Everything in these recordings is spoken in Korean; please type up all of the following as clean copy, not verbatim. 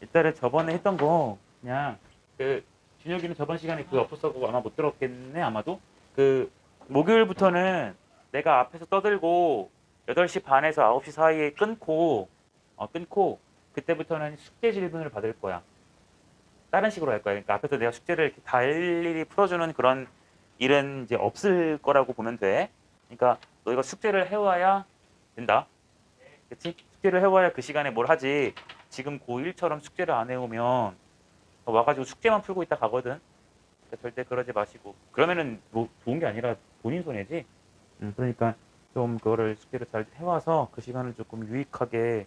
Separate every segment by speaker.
Speaker 1: 일단은 저번에 했던 거 그냥 그 준혁이는 저번 시간에 그거 없었고 아마 못 들었겠네 아마도. 그 목요일부터는 내가 앞에서 떠들고 8시 반에서 9시 사이에 끊고 그때부터는 숙제 질문을 받을 거야. 다른 식으로 할 거야. 그러니까 앞에서 내가 숙제를 이렇게 다 일일이 풀어주는 그런 일은 이제 없을 거라고 보면 돼. 그러니까 너희가 숙제를 해와야 된다. 그치? 숙제를 해와야 그 시간에 뭘 하지. 지금 고1처럼 숙제를 안 해오면 와가지고 숙제만 풀고 있다 가거든. 그러니까 절대 그러지 마시고. 그러면은 뭐 좋은 게 아니라 본인 손해지. 그러니까 좀 그거를 숙제를 잘 해와서 그 시간을 조금 유익하게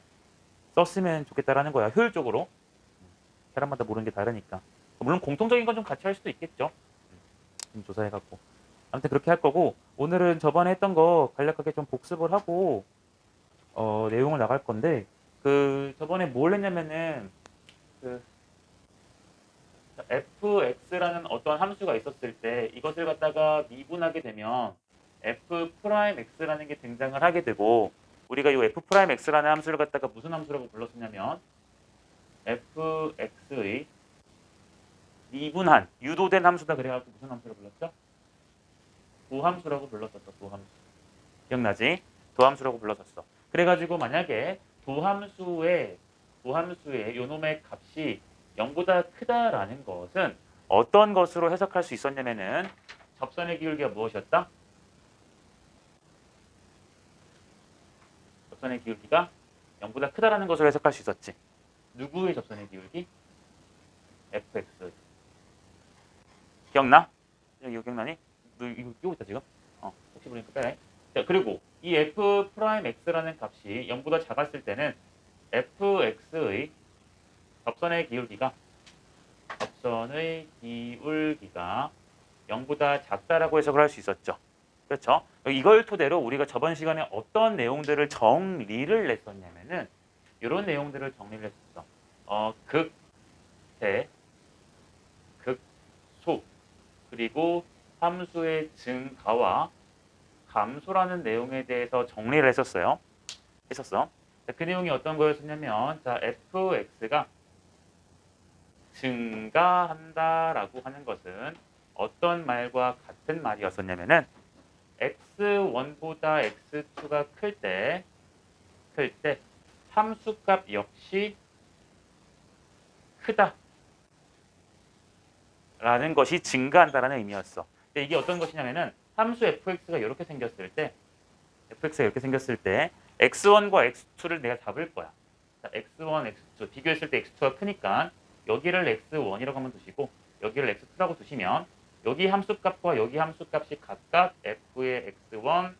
Speaker 1: 썼으면 좋겠다라는 거야. 효율적으로. 사람마다 모르는 게 다르니까. 물론 공통적인 건 좀 같이 할 수도 있겠죠. 좀 조사해갖고. 아무튼 그렇게 할 거고 오늘은 저번에 했던 거 간략하게 좀 복습을 하고 내용을 나갈 건데 그 저번에 뭘 했냐면은 그 fx라는 어떤 함수가 있었을 때 이것을 갖다가 미분하게 되면 f 프라임 x라는 게 등장을 하게 되고 우리가 이 f 프라임 x라는 함수를 갖다가 무슨 함수라고 불렀었냐면 fx의 미분한 유도된 함수다 그래가지고 무슨 함수라고 불렀죠? 도함수라고 불렀었어. 도함수. 기억나지? 도함수라고 불렀었어. 그래가지고 만약에 도함수의 요놈의 값이 0보다 크다라는 것은 어떤 것으로 해석할 수 있었냐면은 접선의 기울기가 무엇이었다? 접선의 기울기가 0보다 크다라는 것으로 해석할 수 있었지. 누구의 접선의 기울기? fx. 기억나? 이거 기억나니? 너 이거 끼고 있다 지금? 혹시 모르니까 빼라. 자, 그리고 이 f 프라임 x라는 값이 0보다 작았을 때는 fx의 접선의 기울기가 0보다 작다라고 해석을 할 수 있었죠. 그렇죠? 이걸 토대로 우리가 저번 시간에 어떤 내용들을 정리를 했었냐면은 이런 내용들을 정리를 했었어. 극, 대, 극, 소, 그리고 함수의 증가와 감소라는 내용에 대해서 정리를 했었어요. 자, 그 내용이 어떤 거였었냐면 자, fx가 증가한다라고 하는 것은 어떤 말과 같은 말이었었냐면은 x1보다 x2가 클 때 함수값 역시 크다라는 것이 증가한다라는 의미였어. 근데 이게 어떤 것이냐면은 함수 fx가 이렇게 생겼을 때 x1과 x2를 내가 잡을 거야. 자, x1, x2 비교했을 x2가 크니까 여기를 x1이라고 한번 두시고 여기를 x2라고 두시면 여기 함수값과 여기 함수값이 각각 f의 x1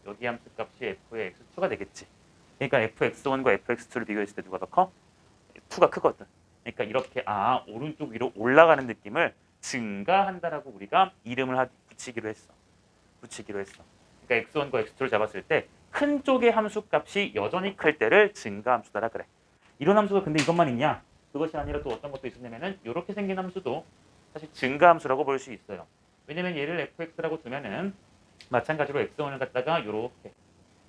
Speaker 1: 여기 함수값이 f의 x2가 되겠지. 그러니까 fx1과 fx2를 비교했을 때 누가 더 커? 2가 크거든. 그러니까 이렇게 오른쪽 위로 올라가는 느낌을 증가한다라고 우리가 이름을 붙이기로 했어. 그러니까 x1과 x2를 잡았을 때 큰 쪽의 함수값이 여전히 클 때를 증가함수다라 그래. 이런 함수가 근데 이것만 있냐? 그것이 아니라 또 어떤 것도 있었냐면은 이렇게 생긴 함수도 사실 증가함수라고 볼 수 있어요. 왜냐면 얘를 fx라고 두면은 마찬가지로 x1을 갖다가 이렇게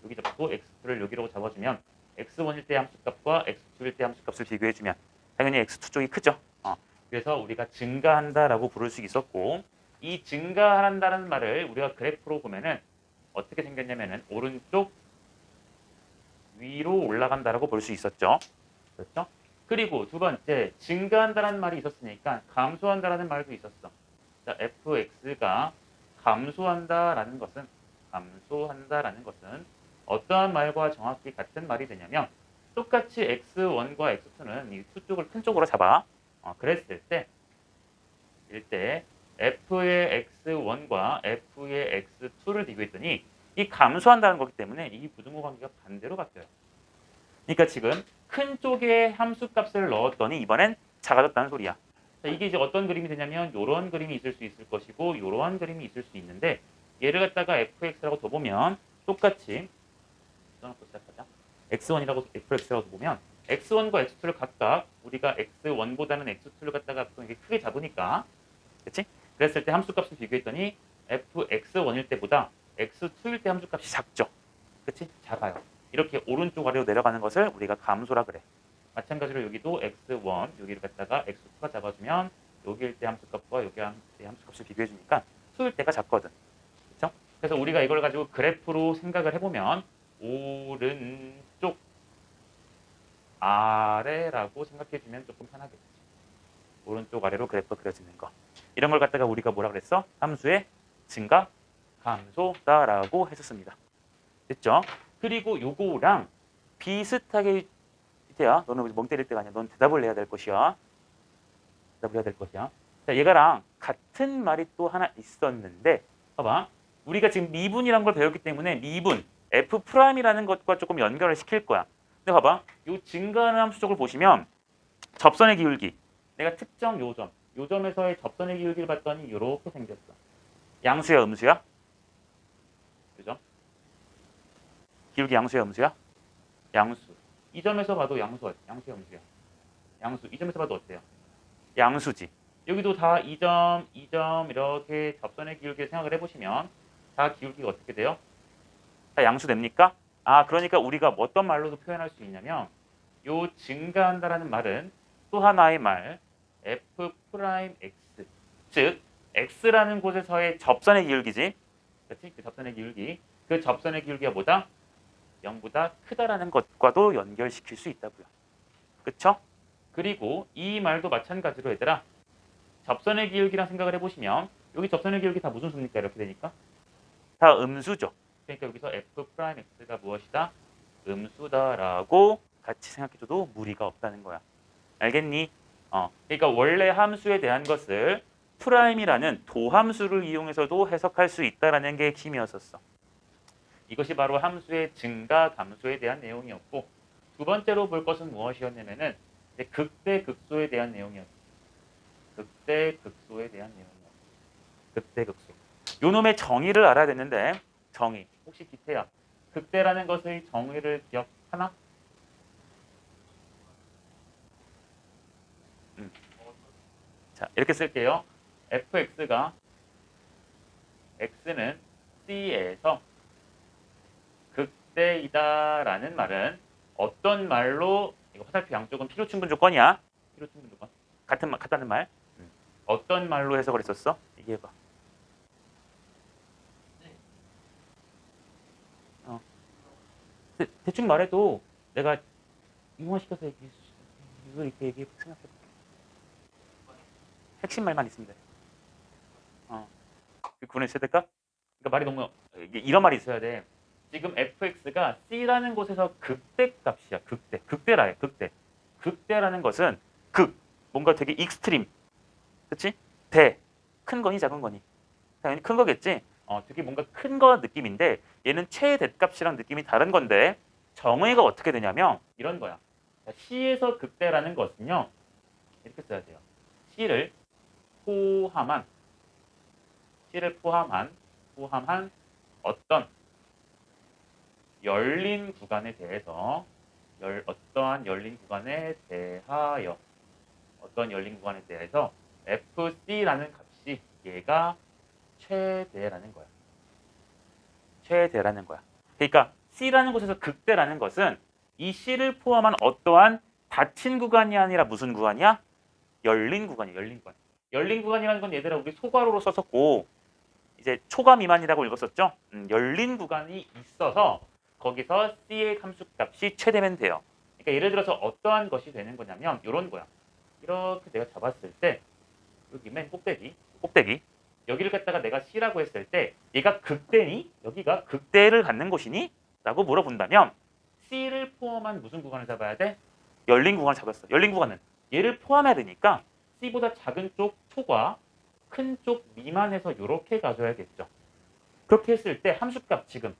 Speaker 1: 여기 잡고 x2를 여기로 잡아주면 x1일 때 함수값과 x2일 때 함수값을 비교해주면 당연히 x2 쪽이 크죠. 그래서 우리가 증가한다라고 부를 수 있었고 이 증가한다는 말을 우리가 그래프로 보면은 어떻게 생겼냐면은 오른쪽 위로 올라간다라고 볼 수 있었죠. 그렇죠? 그리고 두 번째 증가한다라는 말이 있었으니까 감소한다라는 말도 있었어. 자, fx가 감소한다라는 것은 어떠한 말과 정확히 같은 말이 되냐면 똑같이 x1과 x2는 이 수 쪽을 큰 쪽으로 잡아. 그랬을 때 f의 x1과 f의 x2를 비교했더니 이 감소한다는 거기 때문에 이 부등호 관계가 반대로 바뀌어요. 그러니까 지금 큰 쪽에 함수값을 넣었더니 이번엔 작아졌다는 소리야. 자, 이게 이제 어떤 그림이 되냐면 이런 그림이 있을 수 있을 것이고 이러한 그림이 있을 수 있는데 얘를 갖다가 fx라고 둬보면 똑같이 써놓고 시작하자. x1이라고 fx라고 둬보면 x1과 x2를 각각 우리가 x1보다는 x2를 갖다가 이렇게 크게 잡으니까 그렇지? 그랬을 때 함수값을 비교했더니 fx1일 때보다 x2일 때 함수값이 작죠. 그렇지? 작아요. 이렇게 오른쪽 아래로 내려가는 것을 우리가 감소라 그래. 마찬가지로 여기도 x1 여기를 갖다가 x2가 잡아주면 여기일 때 함수값과 여기 때 함수값을 비교해 주니까 수일 때가 작거든. 그렇죠? 그래서 우리가 이걸 가지고 그래프로 생각을 해보면 오른쪽 아래라고 생각해 주면 조금 편하겠지. 오른쪽 아래로 그래프 그려지는 거. 이런 걸 갖다가 우리가 뭐라 그랬어? 함수의 증가 감소다라고 했었습니다. 됐죠? 그리고 요거랑 비슷하게 태야 너는 멍 때릴 때가 아니야. 넌 대답을 해야 될 것이야. 대답을 해야 될 것이야. 자, 얘가랑 같은 말이 또 하나 있었는데 봐봐. 우리가 지금 미분이라는 걸 배웠기 때문에 미분 F'이라는 것과 조금 연결을 시킬 거야. 근데 봐봐. 요 증가하는 함수 쪽을 보시면 접선의 기울기 내가 특정 요점에서의 접선의 기울기를 봤더니 이렇게 생겼어. 양수야 음수야? 그죠? 기울기 양수야 음수야? 양수. 이 점에서 봐도 양수야 음수야. 양수. 이 점에서 봐도 어때요? 양수지. 여기도 다 2점, 2점 이렇게 접선의 기울기를 생각을 해보시면 다 기울기가 어떻게 돼요? 다 양수 됩니까? 아, 그러니까 우리가 어떤 말로도 표현할 수 있냐면 요 증가한다라는 말은 또 하나의 말 F'X 즉 X라는 곳에서의 접선의 기울기지. 그렇지? 그 접선의 기울기. 그 접선의 기울기가 뭐다? 0보다 크다라는 것과도 연결시킬 수 있다고요. 그쵸? 그리고 이 말도 마찬가지로 얘들아 접선의 기울기랑 생각을 해보시면 여기 접선의 기울기 다 무슨 수입니까? 이렇게 되니까 다 음수죠. 그러니까 여기서 F'X가 무엇이다? 음수다라고 같이 생각해줘도 무리가 없다는 거야. 알겠니? 그러니까 원래 함수에 대한 것을 프라임이라는 도함수를 이용해서도 해석할 수 있다는 게 핵심이었었어. 이것이 바로 함수의 증가, 감소에 대한 내용이었고 두 번째로 볼 것은 무엇이었냐면은 극대, 극소에 대한 내용이었어. 극대, 극소에 대한 내용이었어. 극대, 극소. 요 놈의 정의를 알아야 되는데 정의. 혹시 기태야. 극대라는 것의 정의를 기억하나? 자, 이렇게 쓸게요. fx가 x는 c에서 극대이다라는 말은 어떤 말로 이거 화살표 양쪽은 필요충분 조건이야. 필요충분 조건. 같다는 말. 어떤 말로 해석을 했었어? 얘기해봐. 대충 말해도 내가 잉화시켜서 이렇게 얘기해 생각해볼게. 핵심 말만 있으면 돼. 구분해줘야 될까? 그러니까 말이 너무 이런 말이 있어야 돼. 지금 fx가 c라는 곳에서 극대 값이야. 극대라 해. 극대라는 것은 뭔가 되게 익스트림. 그치? 큰 거니 작은 거니? 당연히 큰 거겠지? 되게 뭔가 큰 거 느낌인데 얘는 최대값이랑 느낌이 다른 건데 정의가 어떻게 되냐면 이런 거야. C에서 극대라는 것은요. 이렇게 써야 돼요. C를 포함한 어떤 열린 구간에 대해서 어떠한 열린 구간에 대해서 FC라는 값이 얘가 최대라는 거야. 최대라는 거야. 그러니까 C라는 곳에서 극대라는 것은 이 C를 포함한 어떠한 닫힌 구간이 아니라 무슨 구간이야? 열린 구간이야. 열린 구간. 열린 구간이라는 건 얘들아 우리 소괄호로 썼었고 이제 초과 미만이라고 읽었었죠? 열린 구간이 있어서 거기서 C의 함수값이 최대면 돼요. 그러니까 예를 들어서 어떠한 것이 되는 거냐면 이런 거야. 이렇게 내가 잡았을 때 여기 맨 꼭대기 여기를 갖다가 내가 C라고 했을 때 얘가 극대니? 여기가 극대를 갖는 곳이니? 라고 물어본다면 C를 포함한 무슨 구간을 잡아야 돼? 열린 구간을 잡았어. 열린 구간은 얘를 포함해야 되니까 C보다 작은 쪽 초과 큰 쪽 미만에서 이렇게 가져야겠죠. 그렇게 했을 때 함수값 지금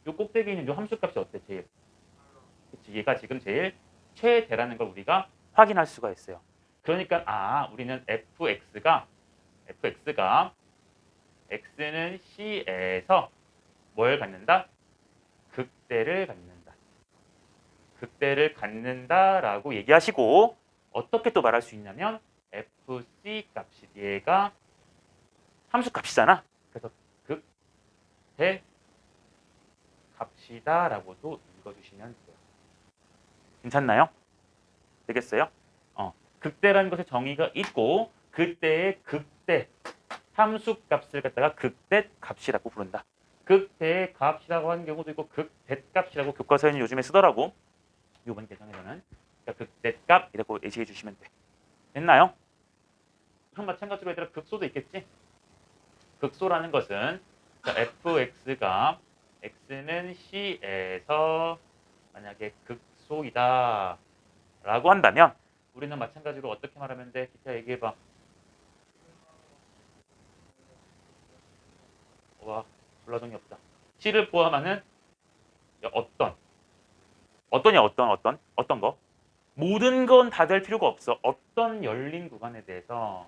Speaker 1: 요 꼭대기에 있는 요 함수값이 어때? 제일 그치? 얘가 지금 제일 최대라는 걸 우리가 확인할 수가 있어요. 그러니까 우리는 fx가 x는 C에서 뭘 갖는다? 극대를 갖는다. 극대를 갖는다라고 얘기하시고 어떻게 또 말할 수 있냐면 fc 값이 얘가 함수 값이잖아. 그래서 극대 값이다라고도 읽어주시면 돼요. 괜찮나요? 되겠어요? 극대라는 것의 정의가 있고 그때의 극대 함수 값을 갖다가 극대 값이라고 부른다. 극대의 값이라고 하는 경우도 있고 극대 값이라고 교과서에는 요즘에 쓰더라고. 이번 개정에서는 그러니까 극대 값이라고 예시해 주시면 돼. 됐나요? 그럼 마찬가지로 얘들아 극소도 있겠지? 극소라는 것은 fx가 x는 c에서 만약에 극소이다 라고 한다면 우리는 마찬가지로 어떻게 말하면 돼? 기타 얘기해봐. 와, 불라동이 없다. c를 포함하는 어떤 거? 모든 건 다 될 필요가 없어. 어떤 열린 구간에 대해서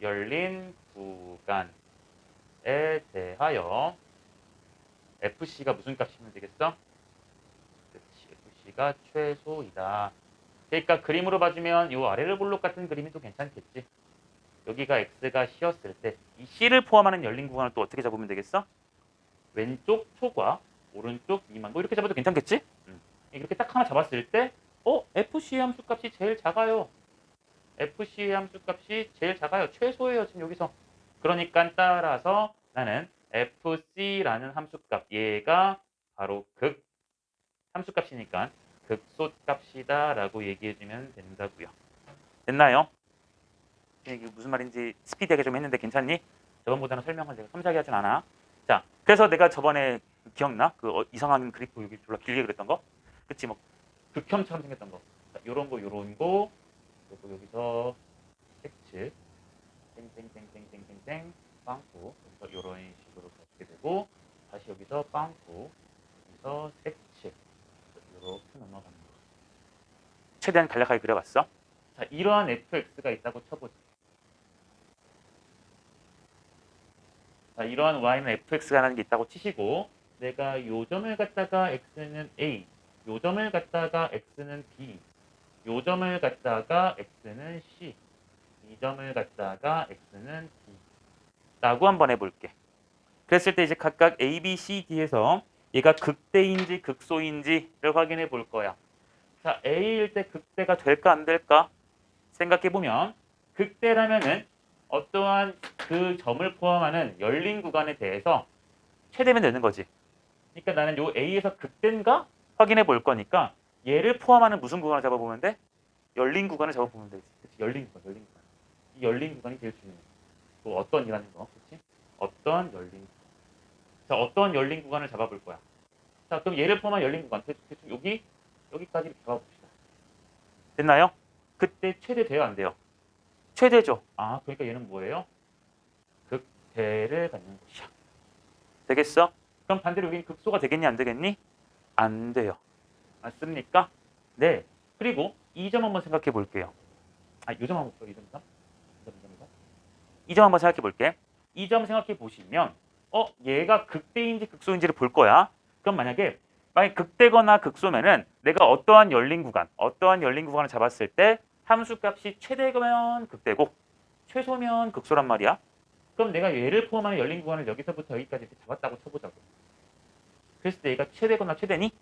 Speaker 1: 열린 구간에 대하여 FC가 무슨 값이면 되겠어? 그렇지, FC가 최소이다. 그러니까 그림으로 봐주면 이 아래를 볼록 같은 그림이 또 괜찮겠지. 여기가 X가 C였을 때 이 C를 포함하는 열린 구간을 또 어떻게 잡으면 되겠어? 왼쪽 초과 오른쪽 미만 뭐 이렇게 잡아도 괜찮겠지? 이렇게 딱 하나 잡았을 때 FC 함수값이 제일 작아요. FC 함수값이 제일 작아요. 최소예요. 지금 여기서. 그러니까 따라서 나는 FC라는 함수값 얘가 바로 극 함수값이니까 극소값이다 라고 얘기해주면 된다고요. 됐나요? 이게 무슨 말인지 스피디하게 좀 했는데 괜찮니? 저번보다는 설명을 내가 섬세하게 하진 않아. 자, 그래서 내가 저번에 기억나? 그 이상한 그래프 여기 졸라 길게 그렸던 거? 그치, 뭐 극혐처럼 생겼던 거. 자, 요런 거, 그리고 여기서 X 땡땡땡땡땡땡 빵꾸 여기서 요런 식으로 갖게 되고 다시 여기서 빵꾸 여기서 색칠 이렇게 넘어가는 거. 최대한 간략하게 그려봤어. 자, 이러한 fx가 있다고 쳐보자. 자, 이러한 y는 fx가 라는 게 있다고 치시고 내가 요 점을 갖다가 x는 a, 요 점을 갖다가 x는 b, 요 점을 갖다가 x는 c, 이 점을 갖다가 x는 d 라고 한번 해볼게. 그랬을 때 이제 각각 a, b, c, d에서 얘가 극대인지 극소인지를 확인해 볼 거야. 자, a일 때 극대가 될까 안 될까 생각해보면 극대라면은 어떠한 그 점을 포함하는 열린 구간에 대해서 최대면 되는 거지. 그러니까 나는 요 A에서 극대인가 확인해 볼 거니까 얘를 포함하는 무슨 구간을 잡아보면 돼? 열린 구간을 잡아보면 되지. 그치? 열린 구간. 이 열린 구간이 제일 중요해. 또 어떤 이라는 거. 그치? 어떤 열린 구간. 자, 어떤 열린 구간을 잡아볼 거야. 자, 그럼 얘를 포함한 열린 구간. 대충 여기까지 이렇게 잡아봅시다. 됐나요? 그때 최대 돼요, 안 돼요? 최대죠. 아, 그러니까 얘는 뭐예요? 극대를 갖는 곳이야. 되겠어? 그럼 반대로 여기는 극소가 되겠니, 안 되겠니? 안 돼요. 맞습니까? 네. 그리고 이 점 한번 생각해 볼게요. 아, 이 점 한번 볼게요. 이 점 한번 생각해 볼게. 이 점 생각해 보시면 얘가 극대인지 극소인지를 볼 거야. 그럼 만약에 극대거나 극소면은 내가 어떠한 열린 구간을 잡았을 때 함수값이 최대면 극대고 최소면 극소란 말이야. 그럼 내가 얘를 포함하는 열린 구간을 여기서부터 여기까지 이렇게 잡았다고 쳐보자고. 그랬을 때 얘가 최대거나 최소니?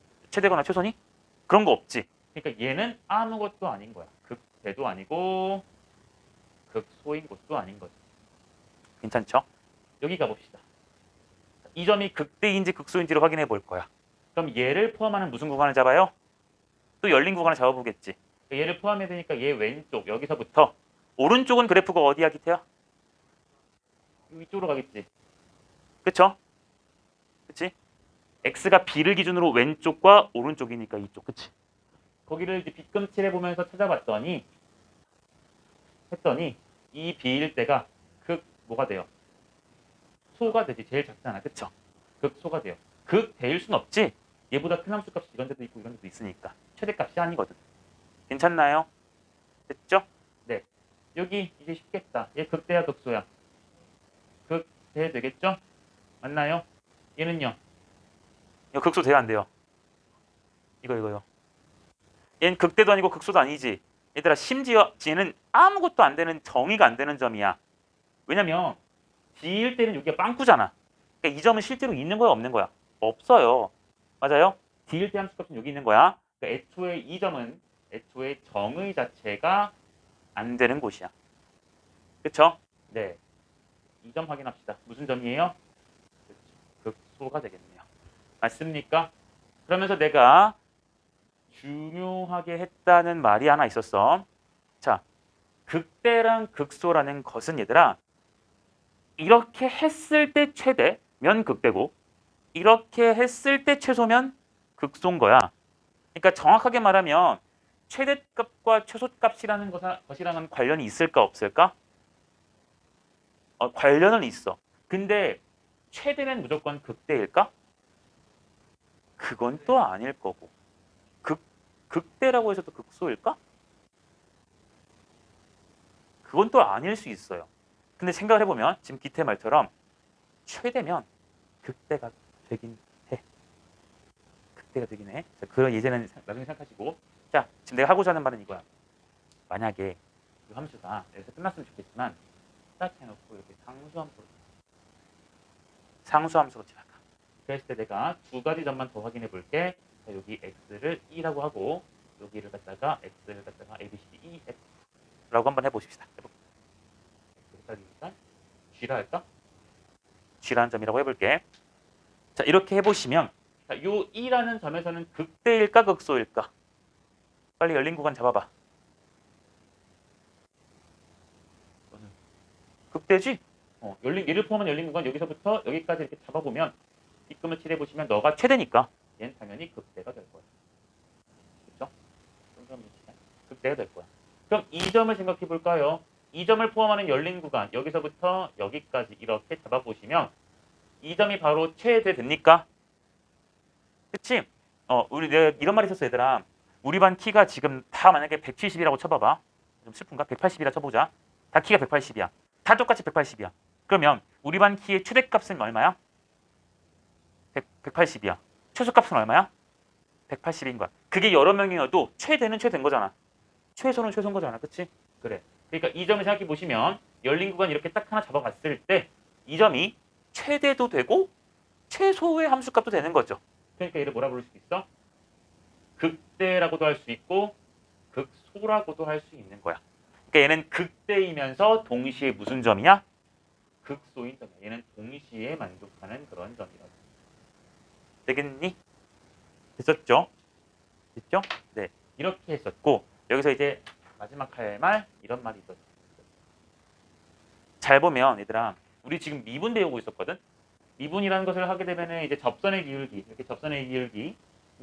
Speaker 1: 그런 거 없지. 그러니까 얘는 아무것도 아닌 거야. 극대도 아니고 극소인 것도 아닌 거지. 괜찮죠? 여기 가봅시다. 이 점이 극대인지 극소인지를 확인해 볼 거야. 그럼 얘를 포함하는 무슨 구간을 잡아요? 또 열린 구간을 잡아보겠지. 얘를 포함해야 되니까 얘 왼쪽 여기서부터 오른쪽은 그래프가 어디야 기태야? 이쪽으로 가겠지. 그쵸? 그치? x가 b를 기준으로 왼쪽과 오른쪽이니까 이쪽. 그치? 거기를 이제 빗금칠해 보면서 찾아봤더니 이 b일 때가 뭐가 돼요? 소가 되지. 제일 작잖아. 그쵸? 극소가 돼요. 극대일 순 없지. 얘보다 큰 함수값이 이런 데도 있고 이런 데도 있으니까 최대값이 아니거든. 괜찮나요? 됐죠? 네. 여기 이제 쉽겠다. 얘 극대야 극소야? 극대 되겠죠? 맞나요? 얘는요? 이거 극소 돼야 안 돼요? 이거요. 얘는 극대도 아니고 극소도 아니지. 얘들아 심지어 얘는 아무것도 안 되는 정의가 안 되는 점이야. 왜냐면 D일 때는 여기가 빵꾸잖아. 그러니까 이 점은 실제로 있는 거야 없는 거야? 없어요. 맞아요? D일 때 함수값은 여기 있는 거야. 그러니까 애초에 이 점은 애초에 정의 자체가 안 되는 곳이야. 그쵸? 네. 이 점 확인합시다. 무슨 점이에요? 그렇죠. 극소가 되겠네요. 맞습니까? 그러면서 내가 중요하게 했다는 말이 하나 있었어. 자, 극대랑 극소라는 것은 얘들아, 이렇게 했을 때 최대면 극대고, 이렇게 했을 때 최소면 극소인 거야. 그러니까 정확하게 말하면 최대값과 최소값이라는 것이랑은 관련이 있을까 없을까? 관련은 있어. 근데 최대는 무조건 극대일까? 그건 또 아닐 거고. 극대라고 해서도 극소일까? 그건 또 아닐 수 있어요. 근데 생각을 해보면 지금 기태 말처럼 최대면 극대가 되긴 해. 극대가 되긴 해. 자, 그런 예제는 나중에 생각하시고. 자, 지금 내가 하고자 하는 말은 이거야. 만약에 이 함수가 여기서 끝났으면 좋겠지만 딱 해놓고 이렇게 상수함수로 지나가. 그랬을 때 내가 두 가지 점만 더 확인해 볼게. 자, 여기 x를 2라고 하고 여기를 갖다가 x를 갖다가 a, b, c, d, e, f라고 한번 해보십시다. 헷갈리니까 g라 할까? g라는 점이라고 해볼게. 자, 이렇게 해보시면 자, 요 2라는 점에서는 극대일까 극소일까? 빨리 열린 구간 잡아봐. 극대지? 얘를 포함한 열린 구간 여기서부터 여기까지 이렇게 잡아보면 빗금을 칠해보시면 너가 최대니까 얘는 당연히 극대가 될 거야. 그렇죠? 극대가 될 거야. 그럼 이 점을 생각해 볼까요? 이 점을 포함하는 열린 구간 여기서부터 여기까지 이렇게 잡아보시면 이 점이 바로 최대 됩니까? 그치? 우리 내가 이런 말 있었어 얘들아. 우리 반 키가 지금 다 만약에 170이라고 쳐봐봐. 좀 슬픈가? 180이라 쳐보자. 다 키가 180이야. 다 똑같이 180이야. 그러면 우리 반 키의 최대값은 얼마야? 180이야. 최소값은 얼마야? 180인 거야. 그게 여러 명이어도 최대는 최대인 거잖아. 최소는 최소인 거잖아. 그치? 그래. 그러니까 이 점을 생각해 보시면 열린 구간 이렇게 딱 하나 잡아봤을 때 이 점이 최대도 되고 최소의 함수값도 되는 거죠. 그러니까 얘를 뭐라 부를 수 있어? 극대라고도 할 수 있고 극소라고도 할 수 있는 거야. 그러니까 얘는 극대이면서 동시에 무슨 점이냐? 극소인 점이야. 얘는 동시에 만족하는 그런 점이라고. 되겠니? 됐었죠? 됐죠? 네. 이렇게 했었고 여기서 이제 마지막 할 말 이런 말이 있었죠. 잘 보면 얘들아 우리 지금 미분 배우고 있었거든. 미분이라는 것을 하게 되면은 이제 접선의 기울기 이렇게 접선의 기울기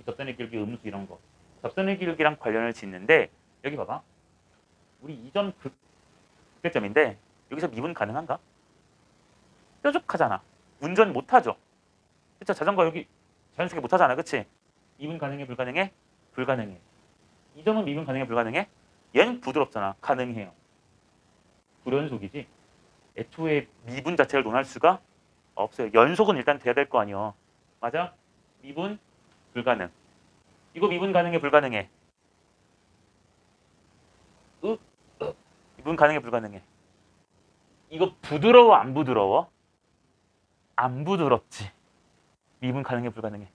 Speaker 1: 접선의 기울기 음수 이런 거 접선의 기울기랑 관련을 짓는데 여기 봐봐. 우리 이 점 극대점인데 여기서 미분 가능한가? 뾰족하잖아. 운전 못하죠. 그쵸? 자전거 여기 자연스럽게 못하잖아. 그치? 미분 가능해 불가능해? 불가능해. 이 점은 미분 가능해 불가능해? 얘는 부드럽잖아. 가능해요. 불연속이지. 애초에 미분 자체를 논할 수가 없어요. 연속은 일단 돼야 될 거 아니야. 맞아? 미분 불가능. 이거 미분 가능해 불가능해? 으? 미분 가능해 불가능해? 이거 부드러워 안 부드러워? 안 부드럽지. 미분 가능해 불가능해?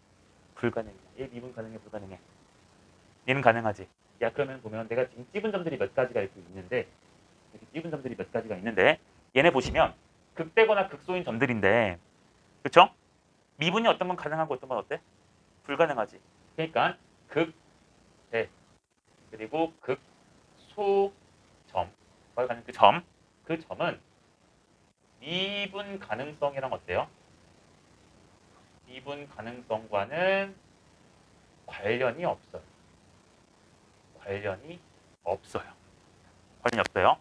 Speaker 1: 불가능해. 얘 미분 가능해 불가능해? 얘는 가능하지. 야 그러면 보면 내가 지금 찝은 점들이 몇 가지가 이렇게 있는데 이렇게 찝은 점들이 몇 가지가 있는데 얘네 보시면 극대거나 극소인 점들인데 그쵸? 미분이 어떤 건 가능하고 어떤 건 어때? 불가능하지. 그러니까 극대 그리고 극소점 가는 그 점은 미분 가능성이랑 어때요? 미분 가능성과는 관련이 없어요. 관련이 없어요. 관련이 없어요.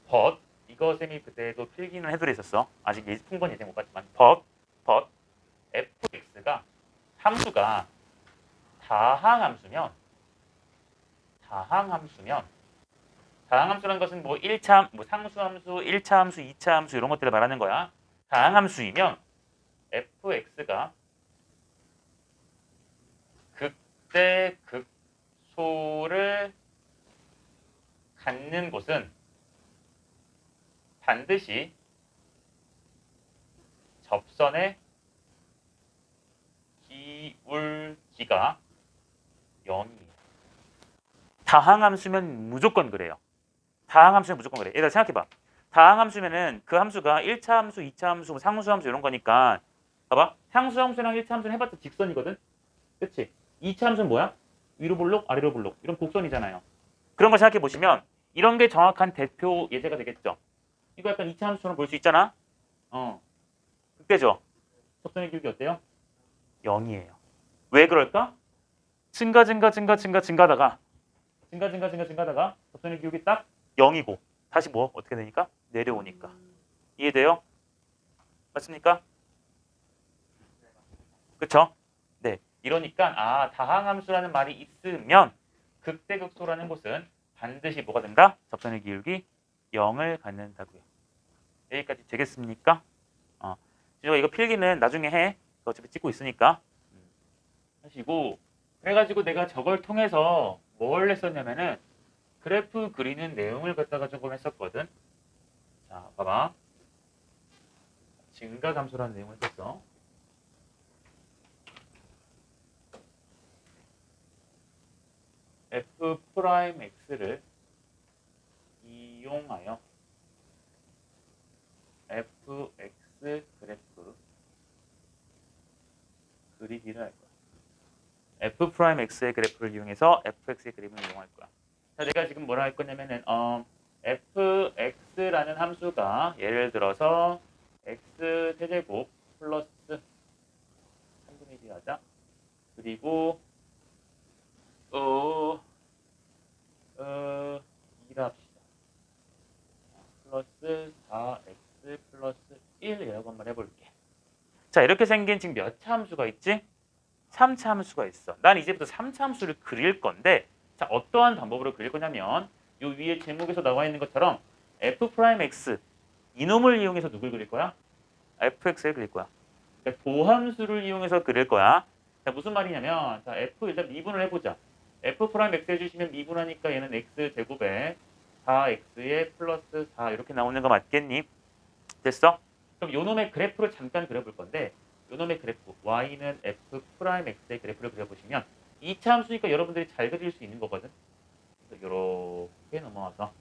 Speaker 1: but 이거 쌤이 그때도 필기는 해드려 있었어. 아직 풍번 예제 못 봤지만 but fx가 함수가 다항함수면 다항함수라는 것은 뭐 1차 뭐 상수함수, 1차 함수, 2차 함수 이런 것들을 말하는 거야. 다항함수이면 fx가 극대 극소를 갖는 곳은 반드시 접선의 기울기가 0이에요. 다항함수면 무조건 그래요. 다항함수면 무조건 그래. 얘들아 생각해봐. 다항함수면은 그 함수가 1차 함수, 2차 함수, 뭐 상수함수 이런 거니까 봐봐. 상수함수랑 1차 함수는 해봤자 직선이거든. 그치? 2차 함수는 뭐야? 위로 볼록, 아래로 볼록. 이런 곡선이잖아요. 그런 걸 생각해 보시면 이런 게 정확한 대표 예제가 되겠죠. 이거 약간 2차 함수처럼 볼 수 있잖아. 그때죠. 접선의 기울기 어때요? 0이에요. 왜 그럴까? 증가하다가 접선의 기울기 딱 0이고 다시 뭐 어떻게 되니까? 내려오니까. 이해돼요? 맞습니까? 그쵸? 네. 이러니까 다항함수라는 말이 있으면 극대극소라는 곳은 반드시 뭐가 된다? 접선의 기울기 0을 갖는다고요. 여기까지 되겠습니까? 진호가 이거 필기는 나중에 해. 어차피 찍고 있으니까. 하시고 그래가지고 내가 저걸 통해서 뭘 했었냐면은 그래프 그리는 내용을 갖다가 조금 했었거든. 자, 봐봐. 증가감소라는 내용을 했었어. f 프라임 x를 이용하여 fx 그래프 그리기를 할 거야. f 프라임 x의 그래프를 이용해서 fx의 그래프를 이용할 거야. 자, 내가 지금 뭐라 할 거냐면은 fx라는 함수가 예를 들어서 x 세제곱 플러스 3분의 1이 하자. 그리고 2라 합시다. 플러스 4x 플러스 1이라고 한번 해볼게. 자, 이렇게 생긴 지금 몇 차 함수가 있지? 3차 함수가 있어. 난 이제부터 3차 함수를 그릴 건데 자, 어떠한 방법으로 그릴 거냐면 요 위에 제목에서 나와 있는 것처럼 f 프라임 x 이놈을 이용해서 누굴 그릴 거야? fx를 그릴 거야. 그러니까 도함수를 이용해서 그릴 거야. 자, 무슨 말이냐면 자, f 일단 미분을 해보자. f 프라임 x 해주시면 미분하니까 얘는 x 제곱에 4x에 플러스 4 이렇게 나오는 거 맞겠니? 됐어? 그럼 요놈의 그래프를 잠깐 그려볼 건데 요놈의 그래프 y는 f 프라임 x의 그래프를 그려보시면 2차 함수니까 여러분들이 잘 그릴 수 있는 거거든. 그래서 요렇게 넘어와서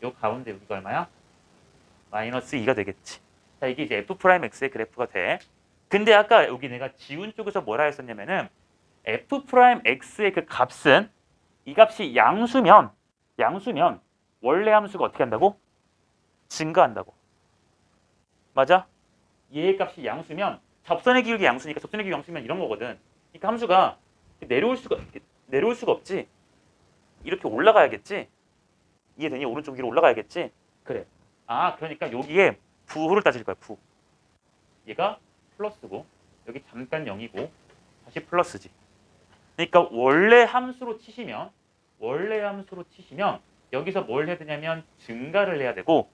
Speaker 1: 요 가운데 여기가 얼마야? 마이너스 2가 되겠지. 자, 이게 이제 f 프라임 x의 그래프가 돼. 근데 아까 여기 내가 지운 쪽에서 뭐라 했었냐면은 f 프라임 x의 그 값은 이 값이 양수면 원래 함수가 어떻게 한다고? 증가한다고. 맞아? 얘의 값이 양수면 접선의 기울기 양수니까 접선의 기울기 양수면 이런 거거든. 그러니까 함수가 내려올 수가 없지. 이렇게 올라가야겠지. 이해되니? 오른쪽 위로 올라가야겠지. 그래. 그러니까 여기에 부호를 따질 거야. 부. 얘가 플러스고 여기 잠깐 0이고 다시 플러스지. 그러니까 원래 함수로 치시면 여기서 뭘 해야 되냐면 증가를 해야 되고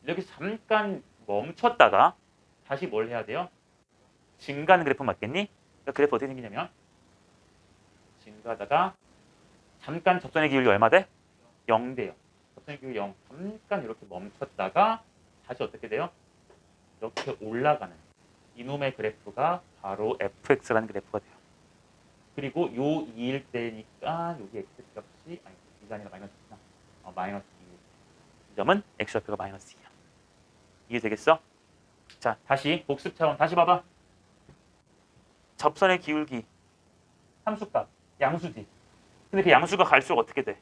Speaker 1: 여기서 잠깐 멈췄다가 다시 뭘 해야 돼요? 증가하는 그래프 맞겠니? 그러니까 그래프 어떻게 생기냐면 증가하다가 잠깐 접선의 기울기 얼마 돼? 0 돼요. 접선의 기울기 0. 잠깐 이렇게 멈췄다가 다시 어떻게 돼요? 이렇게 올라가는 이놈의 그래프가 바로 fx라는 그래프가 돼요. 그리고 요 2일 때니까 여기 x 값이 아니 2가 아니라 마이너스구나. 마이너스 2. 이 점은 x 좌표가 마이너스 2야. 이해되겠어? 자, 다시 복습처럼 다시 봐봐. 접선의 기울기 함수값 양수지. 근데 그 양수가 갈수록 어떻게 돼?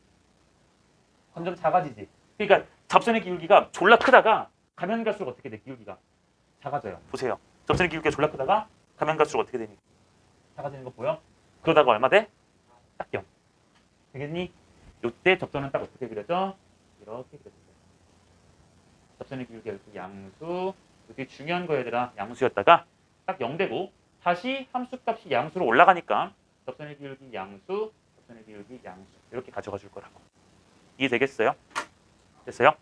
Speaker 1: 점점 작아지지. 그러니까 접선의 기울기가 졸라 크다가 가면 갈수록 어떻게 돼? 기울기가 작아져요. 보세요. 접선의 기울기가 졸라 크다가 가면 갈수록 어떻게 되니? 작아지는 거 보여? 그러다가 얼마 돼? 딱 0. 되겠니? 요때 접선은 딱 어떻게 그려져? 이렇게 그려져요. 접선의 기울기가 이렇게 양수. 되게 중요한 거 얘들아. 양수였다가 딱 0 되고 다시 함수값이 양수로 올라가니까 접선의 기울기 양수, 접선의 기울기 양수 이렇게 가져가 줄 거라고. 이해되겠어요? 됐어요?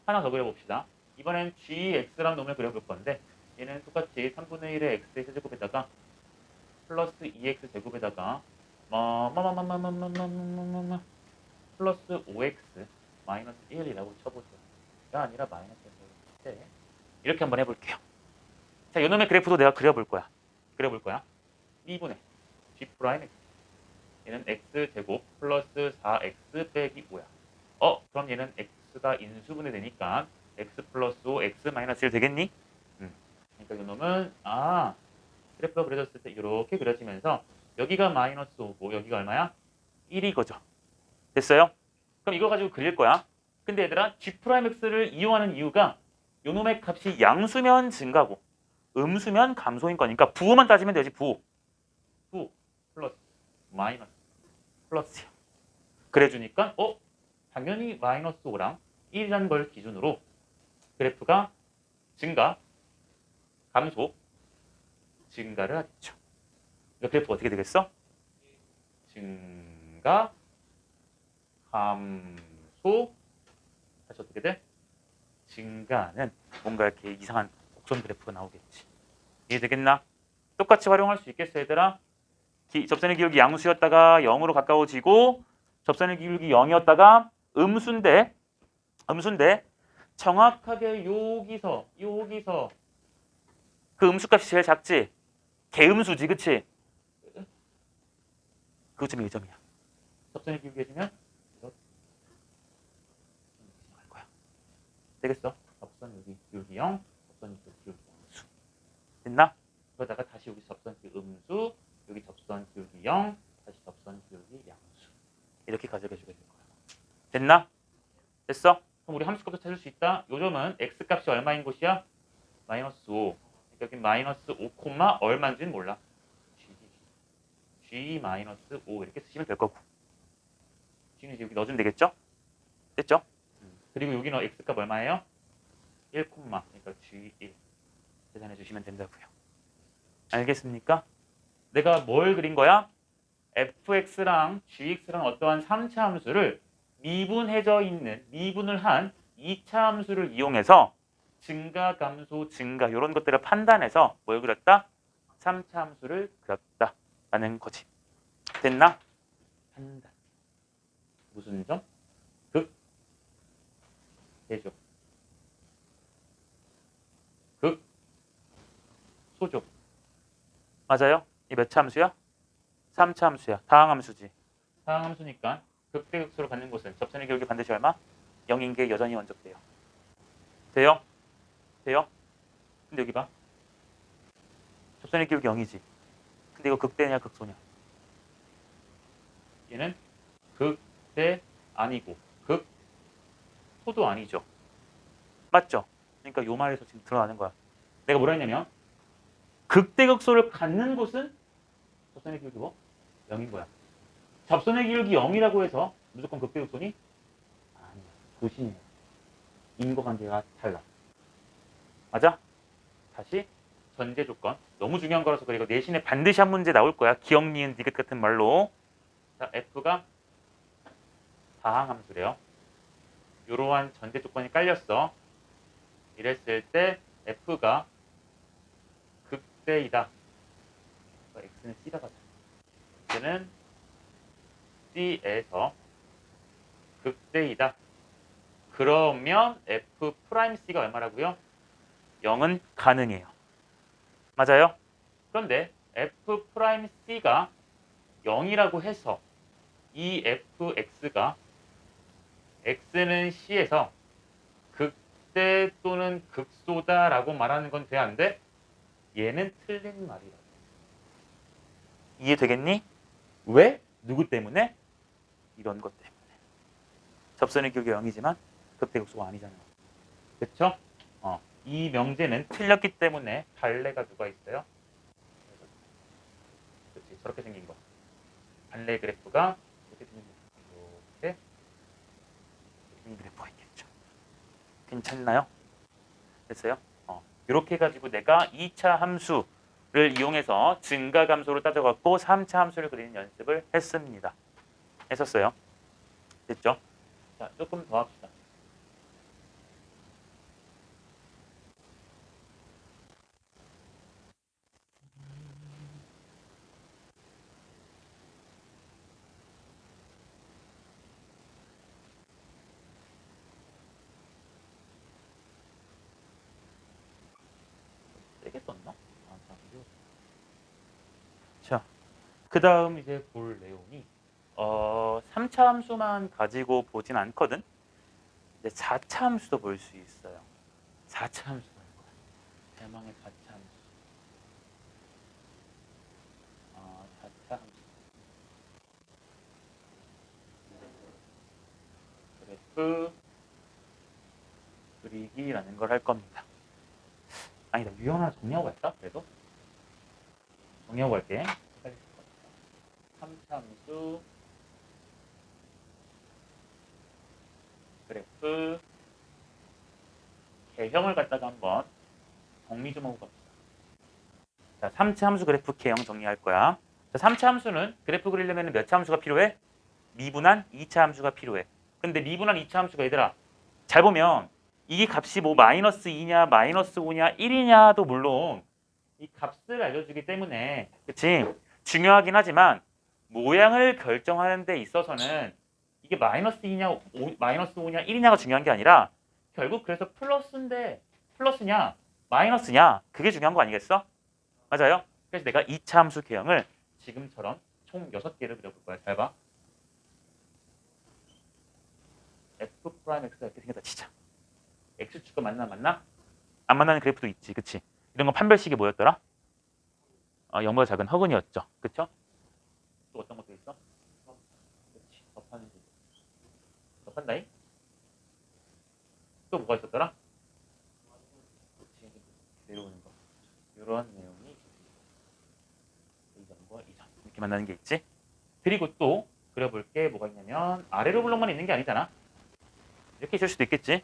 Speaker 1: 하나 더 그려봅시다. 이번엔 gx랑 놈을 그려볼 건데 얘는 똑같이 3분의 1의 x의 세제곱에다가 플러스 2x 제곱에다가 플러스 5x 마이너스 1이라고 쳐보세요. 가 아니라 마이너스 1. 이렇게 한번 해볼게요. 자, 요놈의 그래프도 내가 그려볼 거야. 미분의 g 프라임 x 얘는 x제곱 플러스 4x 빼기 5야. 그럼 얘는 x가 인수분해 되니까 x 플러스 5, x 마이너스 1 되겠니? 그러니까 이놈은 그래프가 그려졌을 때 이렇게 그려지면서 여기가 마이너스 5고 여기가 얼마야? 1이거죠. 됐어요? 그럼 이거 가지고 그릴 거야. 근데 얘들아 G'X를 이용하는 이유가 요놈의 값이 양수면 증가고 음수면 감소인 거니까 부호만 따지면 되지. 부호 플러스 마이너스 플러스야. 그래주니까 당연히 마이너스 5랑 1이라는 걸 기준으로 그래프가 증가, 감소, 증가를 하겠죠. 그러니까 그래프가 어떻게 되겠어? 증가, 감소, 다시 어떻게 돼? 증가는 뭔가 이렇게 이상한 곡선 그래프가 나오겠지. 이해되겠나? 똑같이 활용할 수 있겠어 얘들아? 접선의 기울기 양수였다가 0으로 가까워지고 접선의 기울기 0이었다가 음수인데 정확하게 여기서 그 음수값이 제일 작지? 개음수지 그치? 그것쯤이 1점이야. 접선의 기울기 해주면 이렇게 할 거야. 되겠어? 접선 여기 기울기 0, 접선 기울기 음수. 됐나? 그러다가 다시 여기 접선 기울기 음수, 여기 접선 기울기 0, 다시 접선 기울기 양수. 이렇게 가져가주게 될 거야. 됐나? 됐어? 그럼 우리 함수값도 찾을 수 있다. 요점은 x값이 얼마인 곳이야? 마이너스 5. 여기 마이너스 5, 얼마인지는 몰라. g 마이너스 5 이렇게 쓰시면 될 거고. g는 여기 넣어주면 되겠죠? 됐죠? 그리고 여기는 x값 얼마예요? 1, 그러니까 g1 계산해 주시면 된다고요. 알겠습니까? 내가 뭘 그린 거야? fx랑 gx랑 어떠한 3차 함수를 미분을 한 2차 함수를 이용해서 증가, 감소, 증가 이런 것들을 판단해서 뭘 그렸다? 3차 함수를 그렸다라는 거지. 됐나? 판단. 무슨 점? 극, 대조. 극, 소조. 맞아요? 이 몇 차 함수야? 3차 함수야. 다항함수지. 다항함수니까 극대극소로 갖는 곳은 접선의 기울기 반드시 얼마? 0인 게 여전히 원적돼요. 돼요? 돼요? 근데 여기 봐. 접선의 기울기 0이지. 근데 이거 극대냐 극소냐? 얘는 극대 아니고 극소도 아니죠. 맞죠? 그러니까 요 말에서 지금 드러나는 거야. 내가 뭐라 했냐면 극대극소를 갖는 곳은 접선의 기울기 뭐? 0인 거야. 접선의 기울기 0이라고 해서 무조건 극대극소니? 아니야. 조심해. 인과관계가 달라. 맞아? 다시 전제 조건. 너무 중요한 거라서 그래. 이거 내신에 반드시 한 문제 나올 거야. 기억, 니은, 디귿 같은 말로. 자, F가 다항함수래요. 이러한 전제 조건이 깔렸어. 이랬을 때 F가 극대이다. X는 C다 가자. X는 C에서 극대이다. 그러면 F'C가 얼마라고요? 0은 가능해요. 맞아요? 그런데 F'C가 0이라고 해서 이 fx가 x는 c에서 극대 또는 극소다라고 말하는 건 돼 안 돼? 얘는 틀린 말이라고. 이해되겠니? 왜? 누구 때문에? 이런 것 때문에. 접선의 기울기 0이지만 극대 극소가 아니잖아. 그쵸? 이 명제는 틀렸기 때문에 반례가 누가 있어요? 그렇지, 저렇게 생긴 거. 반례 그래프가 이렇게 생긴 거. 이렇게 그래프가 있겠죠. 괜찮나요? 됐어요? 이렇게 해가지고 내가 2차 함수를 이용해서 증가 감소를 따져갖고 3차 함수를 그리는 연습을 했습니다. 했었어요. 됐죠? 자, 조금 더 합시다. 세게 썼나? 자, 그 다음 이제 볼 내용이 3차 함수만 가지고 보진 않거든. 근데 4차 함수도 볼 수 있어요. 4차 함수가 있거든. 대망의 4차 함수. 4차 함수. 그래프 그리기라는 걸 할 겁니다. 아니다, 유형하나 정리하고 갈까? 그래도 정리하고 갈게. 3차 함수 그래프 개형을 갖다가 한번 정리 좀 하고 갑시다. 자, 3차 함수 그래프 개형 정리할 거야. 자, 3차 함수는 그래프 그리려면 몇 차 함수가 필요해? 미분한 2차 함수가 필요해. 근데 미분한 2차 함수가 얘들아 잘 보면 이 값이 뭐 마이너스 2냐 마이너스 5냐 1이냐도 물론 이 값을 알려주기 때문에 그치? 중요하긴 하지만 모양을 결정하는 데 있어서는 이게 마이너스 2냐 마이너스 5냐 1이냐가 중요한 게 아니라 결국 그래서 플러스인데 플러스냐 마이너스냐 그게 중요한 거 아니겠어? 맞아요? 그래서 내가 2차 함수 개형을 지금처럼 총 6개를 그려볼 거야. 잘 봐. f 프라임 x가 이렇게 생겼다 치자. x축과 만나? 안 만나는 그래프도 있지. 그치? 이런 건 판별식이 뭐였더라? 0보다 작은 허근이었죠. 그쵸? 또 어떤 것도 있어? 그렇지. 덮하는 식. 덮한다잉? 또 뭐가 있었더라? 그렇지. 내려오는 거. 이런 내용이 2점과 2점. 이렇게 만나는 게 있지. 그리고 또 그려볼 게 뭐가 있냐면 아래로 블록만 있는 게 아니잖아. 이렇게 있을 수도 있겠지.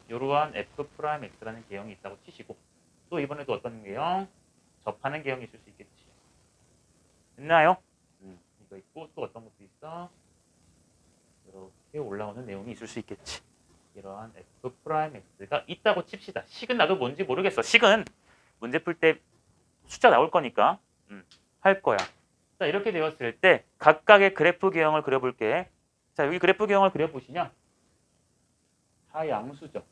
Speaker 1: 이러한 f 프라임 x라는 개형이 있다고 치시고 또 이번에도 어떤 개형? 접하는 개형이 있을 수 있겠지. 됐나요? 이거 있고 또 어떤 것도 있어? 이렇게 올라오는 내용이 있을 수 있겠지. 이러한 f 프라임 x가 있다고 칩시다. 식은 나도 뭔지 모르겠어. 식은 문제 풀 때 숫자 나올 거니까 할 거야. 자, 이렇게 되었을 때 각각의 그래프 개형을 그려볼게. 자, 여기 그래프 개형을 그려보시냐? 다 양수죠.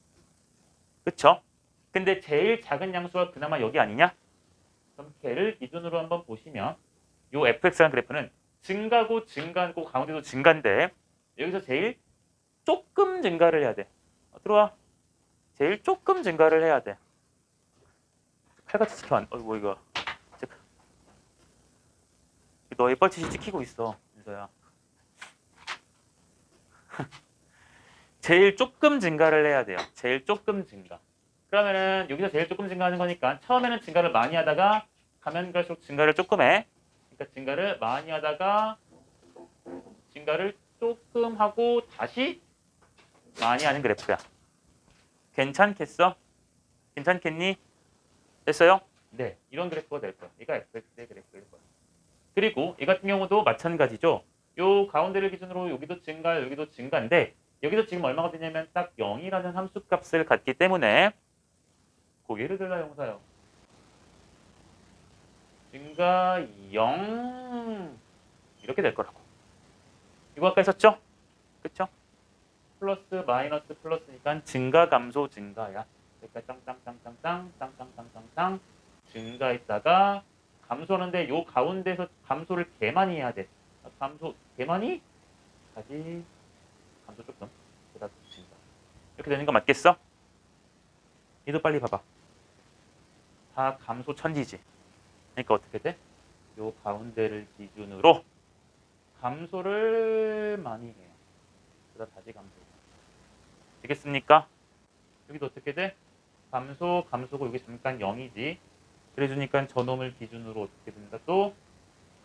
Speaker 1: 그쵸? 근데 제일 작은 양수가 그나마 여기 아니냐? 그럼 걔를 기준으로 한번 보시면 요 fx라는 그래프는 증가고 증가고 가운데도 증가인데 여기서 제일 조금 증가를 해야 돼. 들어와. 제일 조금 증가를 해야 돼. 칼같이 지켜만. 뭐 이거. 너의 뻘짓이 찍히고 있어, 윤서야. 제일 조금 증가를 해야 돼요. 제일 조금 증가. 그러면은 여기서 제일 조금 증가하는 거니까 처음에는 증가를 많이 하다가 가면 갈수록 증가를 조금 해. 그러니까 증가를 많이 하다가 증가를 조금 하고 다시 많이 하는 그래프야. 괜찮겠어? 괜찮겠니? 됐어요? 네, 이런 그래프가 될 거야. 얘가 fx의 그래프일 거야. 그리고 이 같은 경우도 마찬가지죠. 요 가운데를 기준으로 여기도 증가, 여기도 증가인데 여기서 지금 얼마가 되냐면 딱 0이라는 함수값을 갖기 때문에 고개를 들라 용사요. 증가 0 이렇게 될 거라고. 이거 아까 했었죠? 그쵸? 플러스 마이너스 플러스니까 증가 감소 증가야. 그러니까 땅땅땅땅땅땅땅땅땅 증가했다가 감소하는데 요 가운데서 감소를 개 많이 해야 돼. 감소 개 많이? 다시 감소 조금. 그다음 증가. 이렇게 되는 거 맞겠어? 얘도 빨리 봐봐. 다 감소 천지지. 그러니까 어떻게 돼? 요 가운데를 기준으로 감소를 많이 해요. 그다음 다시 감소. 되겠습니까? 여기도 어떻게 돼? 감소, 감소고 여기 잠깐 0이지. 그래주니까 저놈을 기준으로 어떻게 된다? 또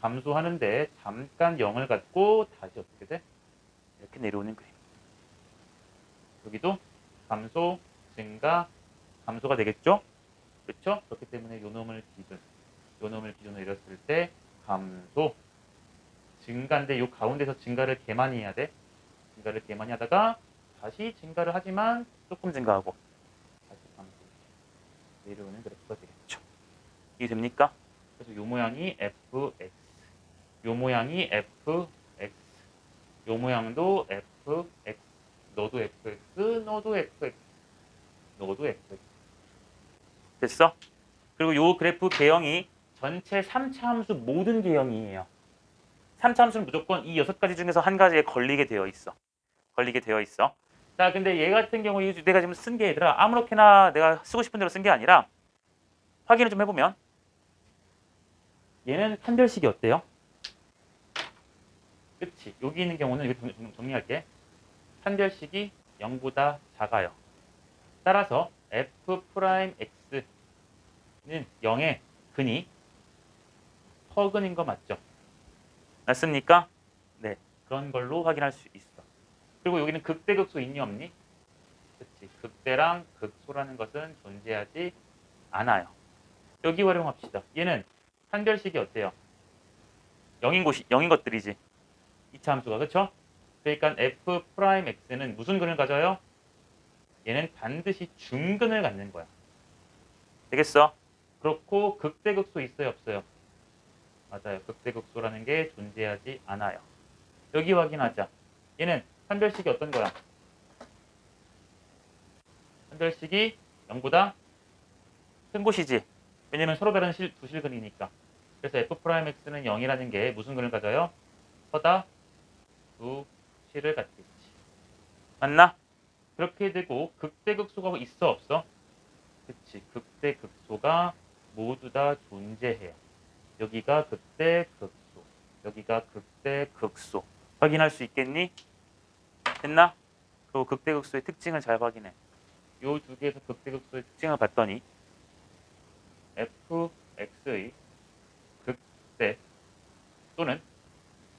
Speaker 1: 감소하는데 잠깐 0을 갖고 다시 어떻게 돼? 이렇게 내려오는 그림. 여기도 감소, 증가, 감소가 되겠죠? 그렇죠? 그렇기 때문에 요놈을 기준으로 이뤘을 때 감소, 증가인데 요 가운데서 증가를 개 많이 해야 돼. 증가를 개 많이 하다가 다시 증가를 하지만 조금 증가하고 다시 감소. 내려오는 그래프가 되겠죠. 이해됩니까? 그래서 요 모양이 fx, 요 모양이 fx, 요 모양도 fx, 너도 fx, 너도 fx, 너도 fx. 됐어? 그리고 요 그래프 개형이 전체 3차 함수 모든 개형이에요. 3차함수는 무조건 이 6가지 중에서 한 가지에 걸리게 되어 있어. 걸리게 되어 있어. 자, 근데 얘 같은 경우 내가 지금 쓴 게 얘들아 아무렇게나 내가 쓰고 싶은 대로 쓴 게 아니라 확인을 좀 해보면 얘는 판별식이 어때요? 그치? 여기 있는 경우는 이거 정리할게. 판별식이 0보다 작아요. 따라서 f'x는 0의 근이 허근인 거 맞죠? 맞습니까? 네, 그런 걸로 확인할 수 있어. 그리고 여기는 극대 극소 있니 없니? 그치? 극대랑 극소라는 것은 존재하지 않아요. 여기 활용합시다. 얘는 판별식이 어때요? 0인 것들이지. 2차 함수가 그쵸? 그러니까 f'x는 무슨 근을 가져요? 얘는 반드시 중근을 갖는 거야. 되겠어? 그렇고 극대극소 있어요 없어요? 맞아요. 극대극소라는 게 존재하지 않아요. 여기 확인하자. 얘는 판별식이 어떤 거야? 판별식이 0보다 큰 곳이지. 왜냐면 서로 다른 두 실근이니까. 그래서 f'x는 0이라는 게 무슨 근을 가져요? 서다 두 실을 갖겠지. 맞나? 그렇게 되고 극대극소가 있어 없어? 그치. 극대극소가 모두 다 존재해요. 여기가 극대극소, 여기가 극대극소. 확인할 수 있겠니? 됐나? 그리고 극대극소의 특징을 잘 확인해. 요 두 개에서 극대극소의 특징을 봤더니 fx의 극대 또는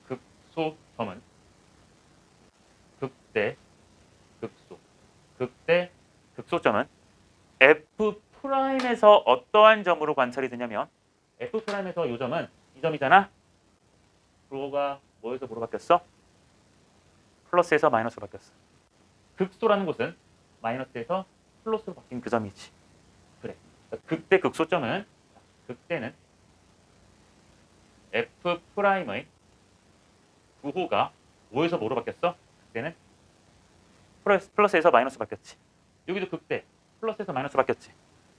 Speaker 1: 극소점은 극대 극소, 극대 극소점은 f 프라임에서 어떠한 점으로 관찰이 되냐면 f 프라임에서 요 점은 이 점이잖아. 로가 뭐에서 뭐로 바뀌었어? 플러스에서 마이너스로 바뀌었어. 극소라는 곳은 마이너스에서 플러스로 바뀐 그 점이지. 그래. 극대 극소점은 극대는 f 프라임의 부호가 뭐에서 뭐로 바뀌었어? 극대는 플러스에서 마이너스 바뀌었지. 여기도 극대 플러스에서 마이너스 바뀌었지.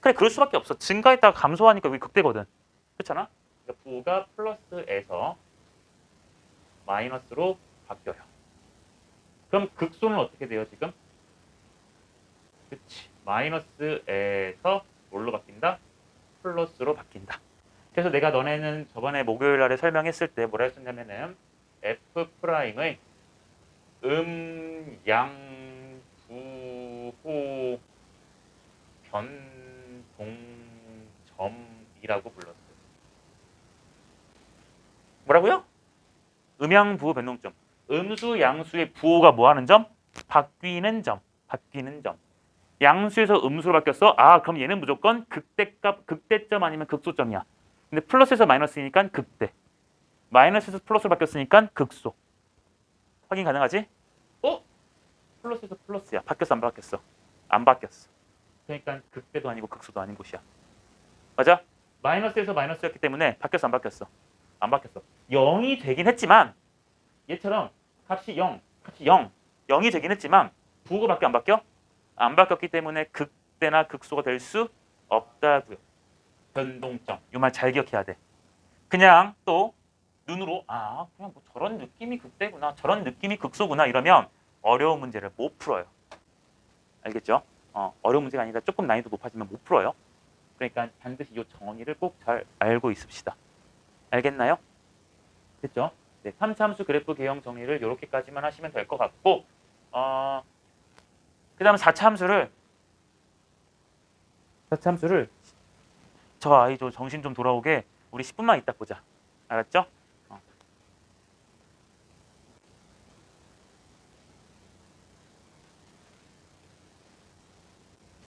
Speaker 1: 그래 그럴 수밖에 없어. 증가했다가 감소하니까 여기 극대거든. 그렇잖아? 그러니까 부호가 플러스에서 마이너스로 바뀌어요. 그럼 극소는 어떻게 돼요 지금? 그치. 마이너스에서 뭘로 바뀐다? 플러스로 바뀐다. 그래서 내가 너네는 저번에 목요일 날에 설명했을 때 뭐라 했었냐면은 f 프라임의 양, 부, 호, 변동점이라고 불렀어요. 뭐라고요? 음양, 부호, 변동점. 음수, 양수의 부호가 뭐 하는 점? 바뀌는 점. 바뀌는 점. 양수에서 음수로 바뀌었어? 아, 그럼 얘는 무조건 극대값, 극대점 아니면 극소점이야. 근데 플러스에서 마이너스니까 극대. 마이너스에서 플러스로 바뀌었으니까 극소. 확인 가능하지? 어? 플러스에서 플러스야. 바뀌었어, 안 바뀌었어? 안 바뀌었어. 그러니까 극대도 아니고 극소도 아닌 곳이야. 맞아? 마이너스에서 마이너스였기 때문에 바뀌었어, 안 바뀌었어? 안 바뀌었어. 0이 되긴 했지만 얘처럼 값이 0, 값이 0, 0이 되긴 했지만 부호가 바뀌어 안 바뀌어? 안 바뀌었기 때문에 극대나 극소가 될 수 없다고요. 변동점. 이 말 잘 기억해야 돼. 그냥 또 눈으로 그냥 뭐 저런 느낌이 극대구나, 저런 느낌이 극소구나 이러면 어려운 문제를 못 풀어요. 알겠죠? 어려운 문제가 아니라 조금 난이도 높아지면 못 풀어요. 그러니까 반드시 이 정의를 꼭 잘 알고 있읍시다. 알겠나요? 됐죠? 네, 3차 함수 그래프 개형 정리를 이렇게까지만 하시면 될 것 같고 그 다음 4차 함수를 저 아이 저 정신 좀 돌아오게 우리 10분만 있다 보자. 알았죠?